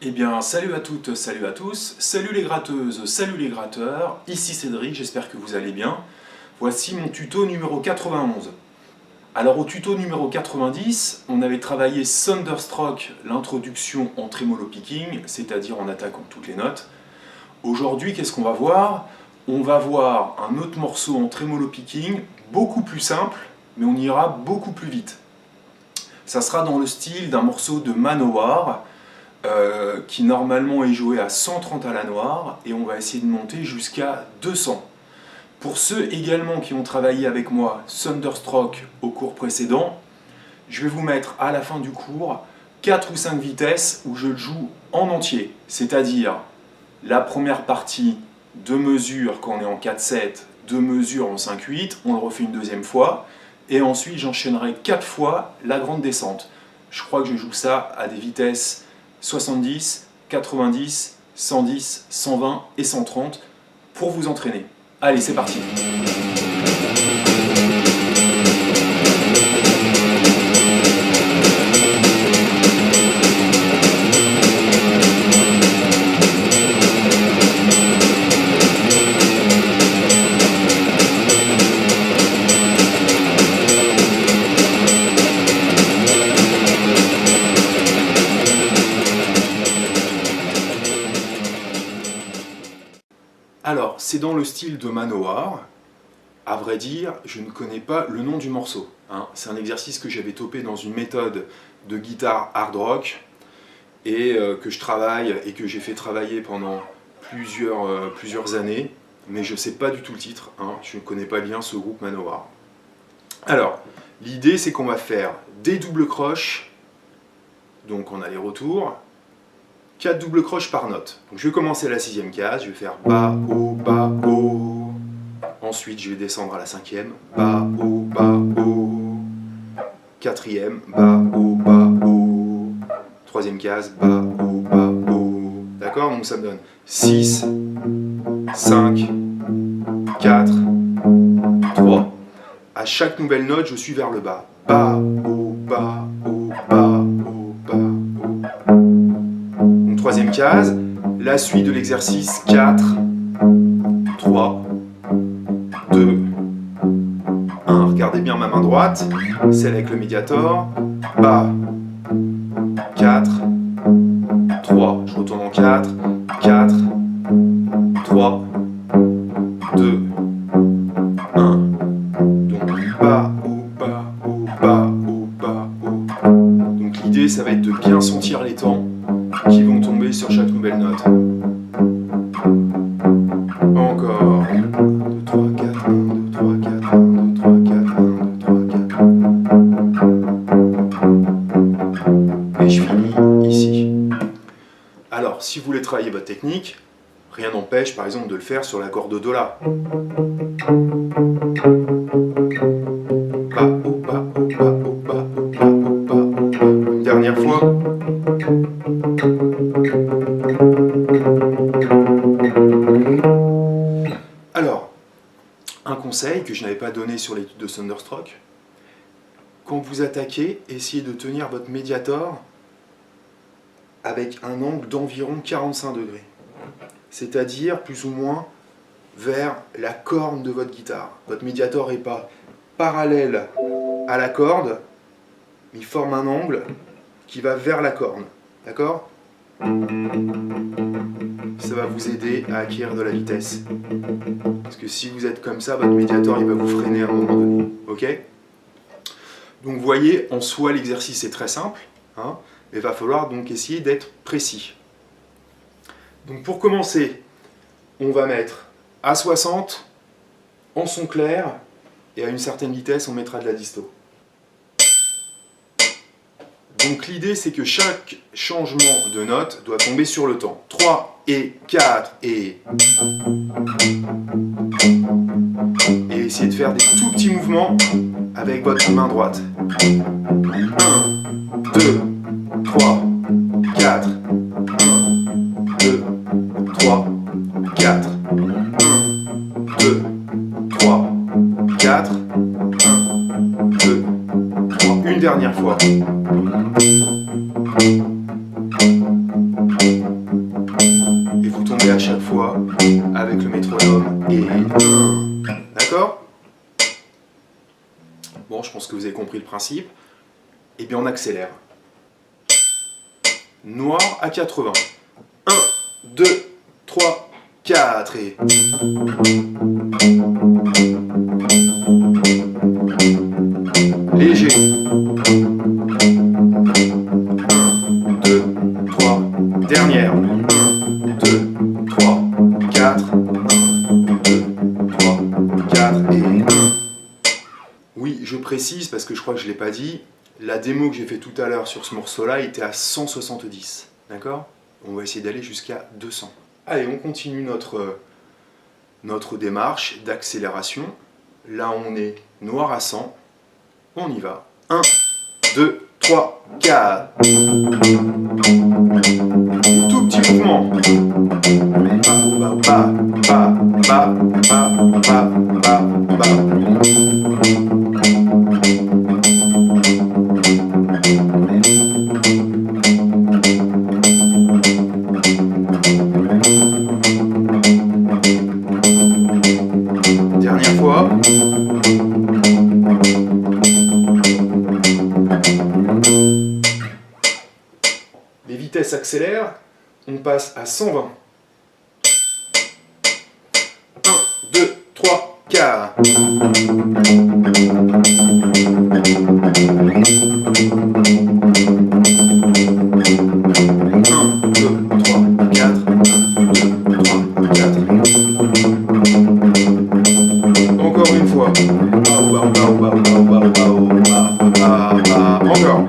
Eh bien, salut à toutes, salut à tous, salut les gratteuses, salut les gratteurs, ici Cédric, j'espère que vous allez bien. Voici mon tuto numéro 91. Alors au tuto numéro 90, on avait travaillé Thunderstroke, l'introduction en tremolo picking, c'est-à-dire en attaquant toutes les notes. Aujourd'hui, qu'est-ce qu'on va voir? On va voir un autre morceau en tremolo picking, beaucoup plus simple, mais on ira beaucoup plus vite. Ça sera dans le style d'un morceau de Manowar, qui normalement est joué à 130 à la noire, et on va essayer de monter jusqu'à 200. Pour ceux également qui ont travaillé avec moi Thunderstroke au cours précédent, je vais vous mettre à la fin du cours 4 ou 5 vitesses où je le joue en entier, c'est-à-dire la première partie 2 mesures quand on est en 4-7, 2 mesures en 5-8, on le refait une deuxième fois, et ensuite j'enchaînerai 4 fois la grande descente. Je crois que je joue ça à des vitesses 70, 90, 110, 120 et 130 pour vous entraîner. Allez, c'est parti! Alors, c'est dans le style de Manowar. À vrai dire, je ne connais pas le nom du morceau. C'est un exercice que j'avais topé dans une méthode de guitare hard rock et que je travaille et que j'ai fait travailler pendant plusieurs années, mais je ne sais pas du tout le titre. Je ne connais pas bien ce groupe Manowar. Alors, l'idée c'est qu'on va faire des doubles croches, donc en aller-retour, 4 doubles croches par note. Donc je vais commencer à la 6e case, je vais faire Ba, O. Ensuite je vais descendre à la 5e, Ba, O. 4e, Ba, O. 3e case, Ba, O. D'accord? Donc ça me donne 6, 5, 4, 3. À chaque nouvelle note, je suis vers le bas. Ba, O, Ba, O, Ba, O, Ba, O. Donc, 3e case, la suite de l'exercice, 4, 3, 2, 1. Regardez bien ma main droite, celle avec le médiator. Ba, 4, 3. Je retourne en 4, 4, 3, 2, 1. Donc Ba, O, Ba, O, Ba, O, Ba, O. Donc l'idée, ça va être de bien sentir les temps qui vont tomber sur chaque nouvelle note. Encore. 1, 2, 3, 4, 1, 2, 3, 4, 1, 2, 3, 4, 1, 2, 3, 4. Et je finis ici. Alors, si vous voulez travailler votre technique, rien n'empêche par exemple de le faire sur l'accord de Do-La. Ba, O, Ba, O, Ba, O, Ba, O, Ba, O, Ba, O, Ba. Une dernière fois. Alors, un conseil que je n'avais pas donné sur l'étude de Thunderstroke, quand vous attaquez, essayez de tenir votre médiator avec un angle d'environ 45 degrés. C'est-à-dire plus ou moins vers la corne de votre guitare. Votre médiator n'est pas parallèle à la corde, mais il forme un angle qui va vers la corne. D'accord ? Ça va vous aider à acquérir de la vitesse. Parce que si vous êtes comme ça, votre médiator il va vous freiner à un moment donné. Ok ? Donc vous voyez, en soi l'exercice est très simple, mais il va falloir donc essayer d'être précis. Donc pour commencer, on va mettre à 60 en son clair et à une certaine vitesse on mettra de la disto. Donc l'idée c'est que chaque changement de note doit tomber sur le temps. 3 et 4 et essayez de faire des tout petits mouvements avec votre main droite. 1, 2, 3, 4. 1, 2, 3, 4. 1, 2, 3, 4. 1, 2, 3. Une dernière fois. et à chaque fois avec le métronome et 1. D'accord? Bon, je pense que vous avez compris le principe. Et bien on accélère. Noir à 80. 1, 2, 3, 4 et... Léger. 1, 2, 3, dernière. 1, 2, 3, 4. 1, 2, 3, 4 et 1. Oui, je précise parce que je crois que je ne l'ai pas dit. La démo que j'ai fait tout à l'heure sur ce morceau-là était à 170. D'accord? On va essayer d'aller jusqu'à 200. Allez, on continue notre démarche d'accélération. Là, on est noir à 100. On y va. 1, 2, 3, 4. Tout petit mouvement. Ba, ba, ba, ba, ba, ba, ba, ba. Dernière fois. Les vitesses accélèrent, on passe à 120. 1, 2, 3, 4. 1, 2, 3, 4. 1, 2, 3, 4. Encore une fois. Encore.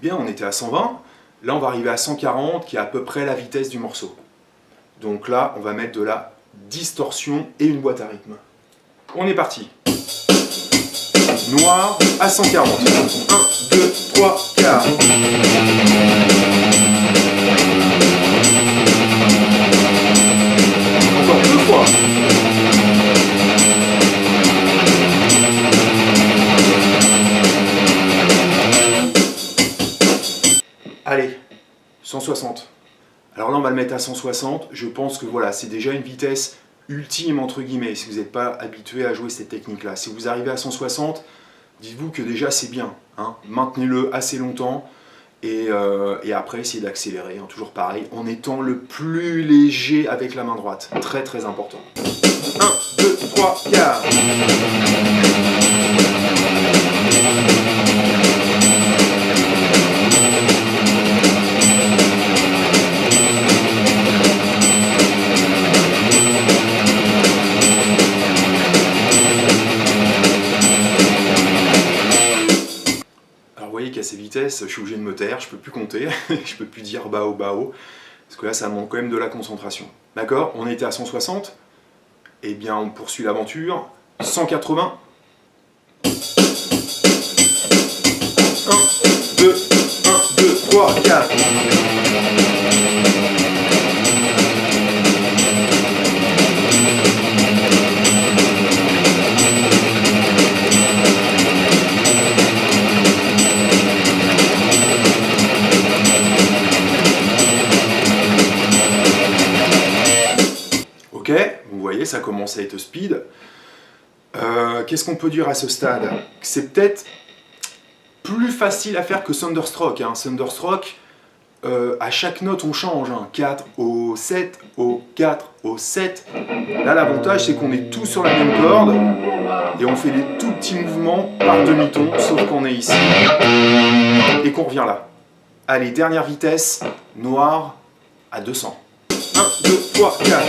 Bien, on était à 120. Là, on va arriver à 140, qui est à peu près la vitesse du morceau. Donc là, on va mettre de la distorsion et une boîte à rythme. On est parti. Noir à 140. 1, 2, 3, 4. Encore 2 fois. Allez, 160. Alors là, on va le mettre à 160. Je pense que voilà, c'est déjà une vitesse ultime, entre guillemets, si vous n'êtes pas habitué à jouer cette technique-là. Si vous arrivez à 160, dites-vous que déjà c'est bien. Hein. Maintenez-le assez longtemps et après, essayez d'accélérer. Hein. Toujours pareil, en étant le plus léger avec la main droite. Très très important. 1, 2, 3, 4. À ces vitesses, je suis obligé de me taire, je peux plus compter, je peux plus dire bao bao, parce que là ça demande quand même de la concentration. D'accord? On était à 160, et bien on poursuit l'aventure. 180. 1, 2, 3, 4. Ok, vous voyez, ça commence à être speed. Qu'est-ce qu'on peut dire à ce stade? C'est peut-être plus facile à faire que Thunderstroke. Hein. Thunderstroke, à chaque note on change. Hein. 4 au 7, au 4, au 7. Là, l'avantage, c'est qu'on est tous sur la même corde et on fait des tout petits mouvements par demi-ton, sauf qu'on est ici et qu'on revient là. Allez, dernière vitesse, noir à 200. 1, 2, 3, 4.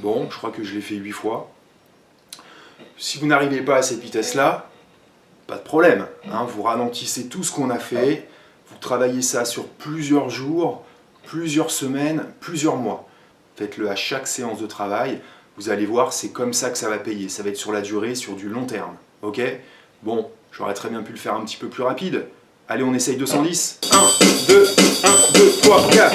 Bon, je crois que je l'ai fait 8 fois. Si vous n'arrivez pas à cette vitesse-là, pas de problème, hein, vous ralentissez tout ce qu'on a fait, vous travaillez ça sur plusieurs jours, plusieurs semaines, plusieurs mois. Faites-le à chaque séance de travail Vous allez voir, c'est comme ça que ça va payer. Ça va être sur la durée, sur du long terme. Ok? Bon, j'aurais très bien pu le faire un petit peu plus rapide. Allez, on essaye 210. 1, 2, 1, 2, 3, 4.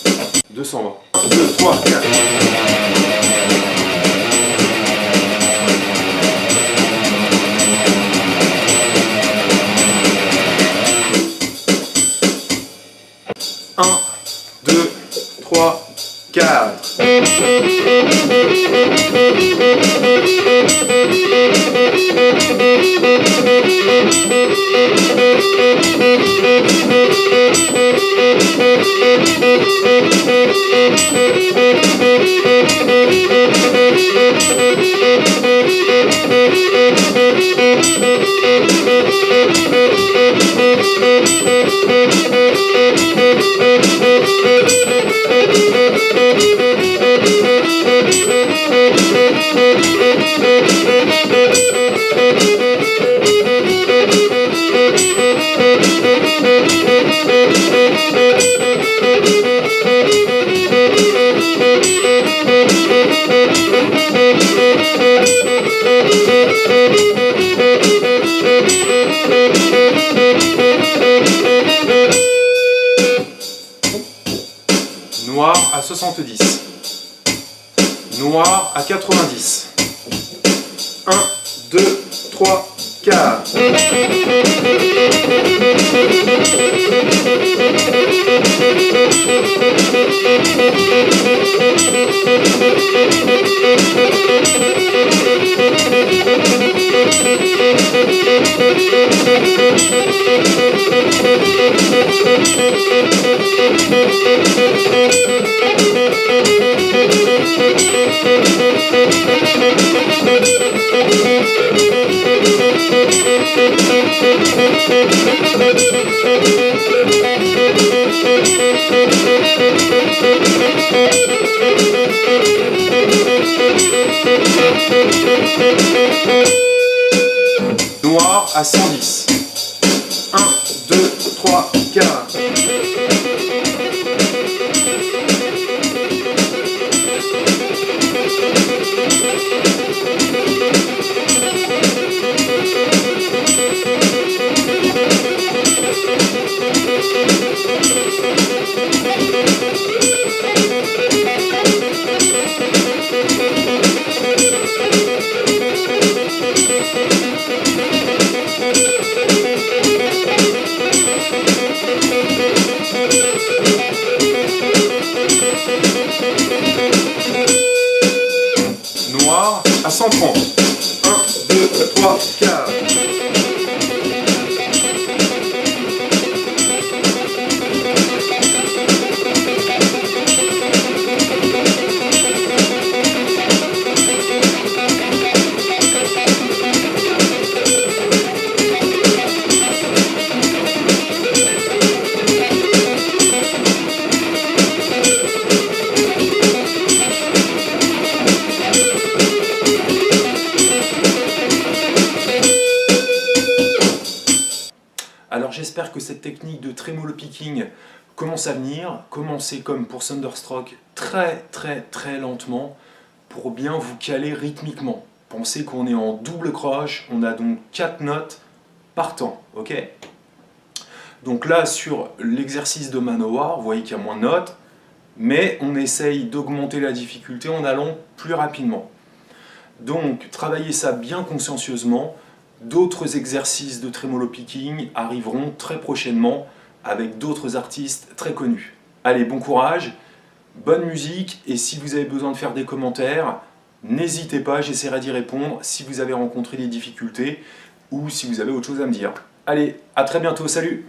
Un, 2, 3, 4. Un, deux, trois, quatre. Noir à 70. Noir à 90. 1, 2, 3, 4. Noir à 110. 1, 2, 3, 4. Noir à 130. 1, 2, 3, 4. Alors j'espère que cette technique de tremolo picking commence à venir. Commencez comme pour Thunderstroke très lentement pour bien vous caler rythmiquement. Pensez qu'on est en double croche, on a donc 4 notes par temps, ok? Donc là sur l'exercice de Manowar, vous voyez qu'il y a moins de notes, mais on essaye d'augmenter la difficulté en allant plus rapidement. Donc travaillez ça bien consciencieusement. D'autres exercices de tremolo picking arriveront très prochainement avec d'autres artistes très connus. Allez, bon courage, bonne musique, et si vous avez besoin de faire des commentaires, n'hésitez pas, j'essaierai d'y répondre si vous avez rencontré des difficultés ou si vous avez autre chose à me dire. Allez, à très bientôt, salut!